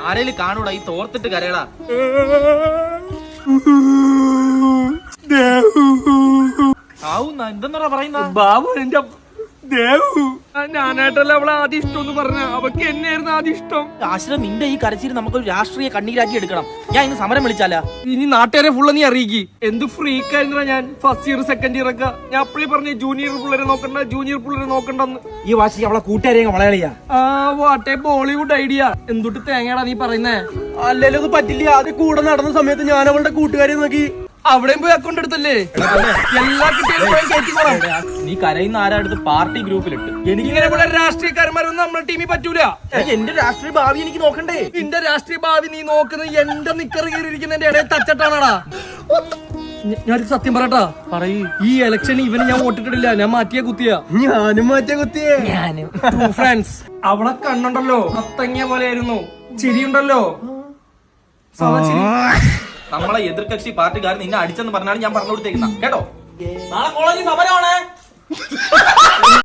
ആരേലും കാണൂടാ ഈ തോർത്തിട്ട് കരയടാ. ആവുന്ന എന്തെന്നാ പറയുന്ന ബാബു എന്റെ ദേവു. ഞാനായിട്ടല്ല അവളെ ആദ്യം ഇഷ്ടം എന്ന് പറഞ്ഞ, അവക്ക് എന്നെയായിരുന്നു ആദ്യം ഇഷ്ടം. ആശ്രം നിന്റെ ഈ കരച്ചിൽ നമുക്കൊരു രാഷ്ട്രീയ കണ്ണീരാക്കി എടുക്കണം. ഞാൻ ഇന്ന് സമരം വിളിച്ചാല. ഇനി നാട്ടുകാരെ ഫുള്ള് നീ അറിയിക്കി. എന്ത് ഫ്രീക്കായിരുന്ന ഞാൻ ഫസ്റ്റ് ഇയർ സെക്കൻഡ് ഇയർ ഒക്കെ. ഞാൻ അപ്പഴേ പറഞ്ഞു ജൂനിയർ പിള്ളേരെ നോക്കണ്ട, ജൂനിയർ പിള്ളേരെ നോക്കണ്ടെന്ന്. ഈ വാശി അവളെ കൂട്ടുകാരെയും വളയാളിയാ. വാട്ടെ ബോളിവുഡ് ഐഡിയ. എന്തുട്ട് തേങ്ങയാടാ നീ പറയുന്നേ? അല്ലല്ലോ അത് പറ്റില്ല. അത് കൂടെ നടന്ന സമയത്ത് ഞാൻ അവളുടെ കൂട്ടുകാരെ നോക്കി അവിടെയും പോയി അക്കൗണ്ട് എടുത്തല്ലേ. എല്ലാ കുട്ടികളും നീ കരയുന്ന ആരാടുത്ത് പാർട്ടി ഗ്രൂപ്പിലിട്ട്. എനിക്കിങ്ങനെ ഇവിടെ രാഷ്ട്രീയക്കാരന്മാരൊന്നും നമ്മുടെ ടീമിൽ പറ്റൂല. എന്റെ രാഷ്ട്രീയ ഭാവി എനിക്ക് നോക്കണ്ടേ? നിന്റെ രാഷ്ട്രീയ ഭാവി നീ നോക്കുന്നത് എന്റെ നിക്കറ് കയറിയിരിക്കുന്നതിന്റെ ഇടയിൽ തച്ചട്ടാണാടാ. ഞാനൊരു സത്യം പറയട്ടാ. പറയൂ. ഈ ഇലക്ഷന് ഇവന് ഞാൻ വോട്ടിട്ടില്ല, ഞാൻ മാറ്റിയ കുത്തിയാ. ഞാനും മാറ്റിയ കുത്തിയേ. ഫ്രണ്ട്സ്, അവളെ കണ്ണുണ്ടല്ലോ അത്തങ്ങിയ പോലെ ആയിരുന്നു. ചിരിയുണ്ടല്ലോ നമ്മളെ എതിർകക്ഷി പാർട്ടിക്കാർ നിന്നെ അടിച്ചെന്ന് പറഞ്ഞാണ് ഞാൻ പറഞ്ഞു കൊടുത്തേക്കുന്ന കേട്ടോ. നാളെ കോളേജിൽ സമരമാണ്.